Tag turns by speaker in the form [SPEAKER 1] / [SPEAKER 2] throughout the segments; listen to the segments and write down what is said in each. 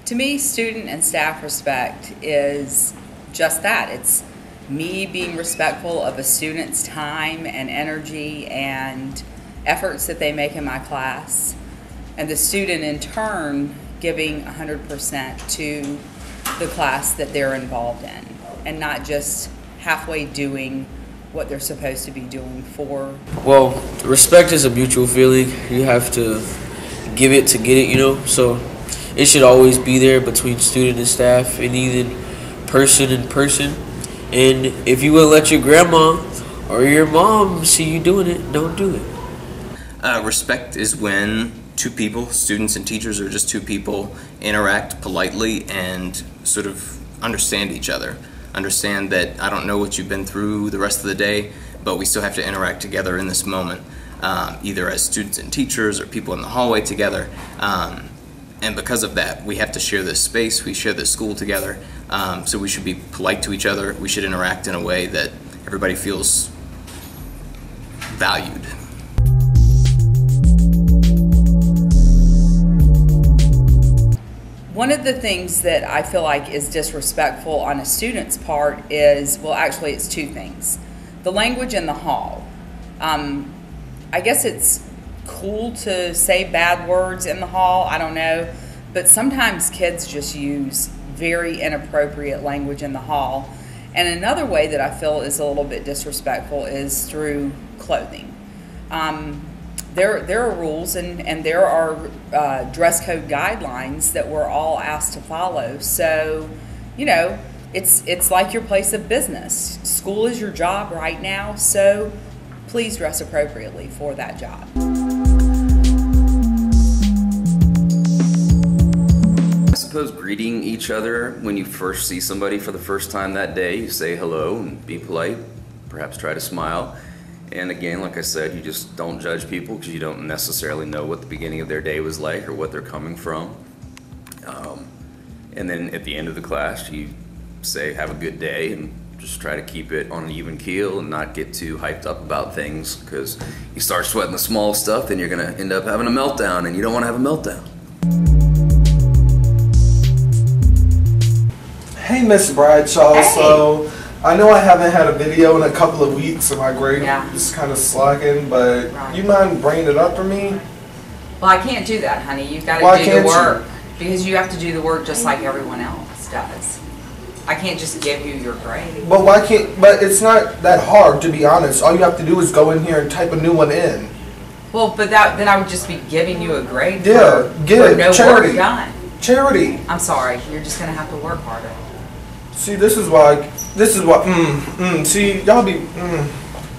[SPEAKER 1] To me, student and staff respect is just that. It's me being respectful of a student's time and energy and efforts that they make in my class, and the student in turn giving 100% to the class that they're involved in, and not just halfway doing what they're supposed to be doing for.
[SPEAKER 2] Well, respect is a mutual feeling. You have to give it to get it, so it should always be there between student and staff, and even person and person. And if you will let your grandma or your mom see you doing it, don't do it.
[SPEAKER 3] Respect is when two people, students and teachers, or just two people, interact politely and sort of understand each other. Understand that I don't know what you've been through the rest of the day, but we still have to interact together in this moment, either as students and teachers or people in the hallway together. And because of that, we have to share this space, we share this school together, so we should be polite to each other. We should interact in a way that everybody feels valued.
[SPEAKER 1] One of the things that I feel like is disrespectful on a student's part is, well, actually it's two things. The language in the hall. I guess it's cool to say bad words in the hall, I don't know, but sometimes kids just use very inappropriate language in the hall. And another way that I feel is a little bit disrespectful is through clothing. There are rules and there are dress code guidelines that we're all asked to follow. So, it's like your place of business. School is your job right now, so please dress appropriately for that job.
[SPEAKER 4] I suppose greeting each other when you first see somebody for the first time that day, you say hello and be polite, perhaps try to smile. And again, like I said, you just don't judge people because you don't necessarily know what the beginning of their day was like or what they're coming from. And then at the end of the class, you say, have a good day, and just try to keep it on an even keel and not get too hyped up about things, because you start sweating the small stuff, then you're going to end up having a meltdown, and you don't want to have a meltdown.
[SPEAKER 5] Hey, Miss Bradshaw.
[SPEAKER 1] Hey.
[SPEAKER 5] So I know I haven't had a video in a couple of weeks, and my grade is kind of slacking, but
[SPEAKER 1] Right.
[SPEAKER 5] you mind bringing it up for me?
[SPEAKER 1] Well, I can't do that, honey. You've got
[SPEAKER 5] Why
[SPEAKER 1] to do
[SPEAKER 5] can't
[SPEAKER 1] the
[SPEAKER 5] you?
[SPEAKER 1] work because you have to do the work just like everyone else does. I can't just give you your grade.
[SPEAKER 5] But why can't? But it's not that hard, to be honest. All you have to do is go in here and type a new one in.
[SPEAKER 1] Well, but then I would just be giving you a grade
[SPEAKER 5] Yeah,
[SPEAKER 1] for
[SPEAKER 5] get it.
[SPEAKER 1] no
[SPEAKER 5] Charity.
[SPEAKER 1] work done.
[SPEAKER 5] Charity.
[SPEAKER 1] I'm sorry. You're just going to have to work harder.
[SPEAKER 5] See, this is why. See, y'all be.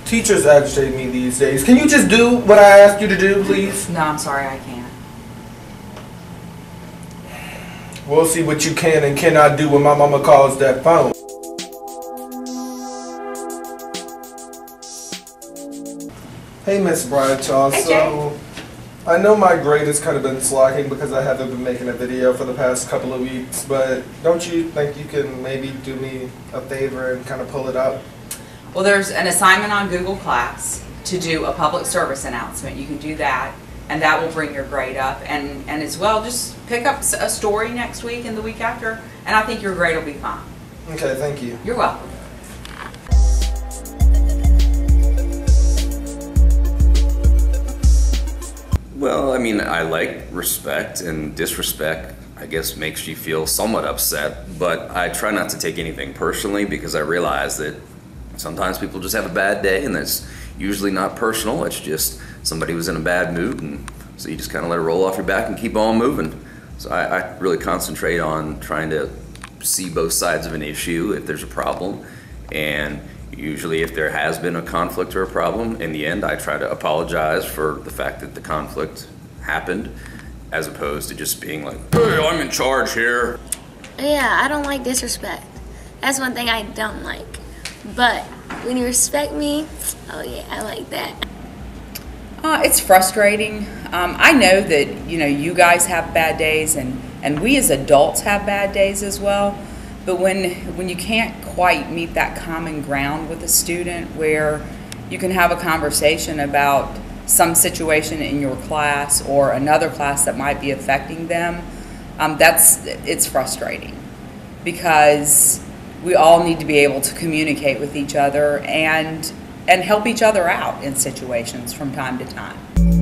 [SPEAKER 5] Teachers agitate me these days. Can you just do what I asked you to do, please?
[SPEAKER 1] No, I'm sorry. I can't.
[SPEAKER 5] We'll see what you can and cannot do when my mama calls that phone. Hey, Miss Bradshaw.
[SPEAKER 1] Hey,
[SPEAKER 5] So, I know my grade has kind of been slacking because I haven't been making a video for the past couple of weeks, but don't you think you can maybe do me a favor and kind of pull it up?
[SPEAKER 1] Well, there's an assignment on Google Class to do a public service announcement. You can do that, and that will bring your grade up. And as well, just pick up a story next week and the week after, and I think your grade will be fine.
[SPEAKER 5] Okay, thank you.
[SPEAKER 1] You're welcome.
[SPEAKER 4] Well, I mean, I like respect, and disrespect, I guess, makes you feel somewhat upset, but I try not to take anything personally because I realize that sometimes people just have a bad day, and that's usually not personal. It's just somebody was in a bad mood, and so you just kind of let it roll off your back and keep on moving. So I really concentrate on trying to see both sides of an issue if there's a problem, and usually if there has been a conflict or a problem, in the end I try to apologize for the fact that the conflict happened, as opposed to just being like, hey, I'm in charge here.
[SPEAKER 6] Yeah, I don't like disrespect. That's one thing I don't like. But when you respect me, oh yeah, I like that.
[SPEAKER 1] It's frustrating. I know that you guys have bad days, and we as adults have bad days as well. But when you can't quite meet that common ground with a student where you can have a conversation about some situation in your class or another class that might be affecting them, it's frustrating because we all need to be able to communicate with each other and help each other out in situations from time to time.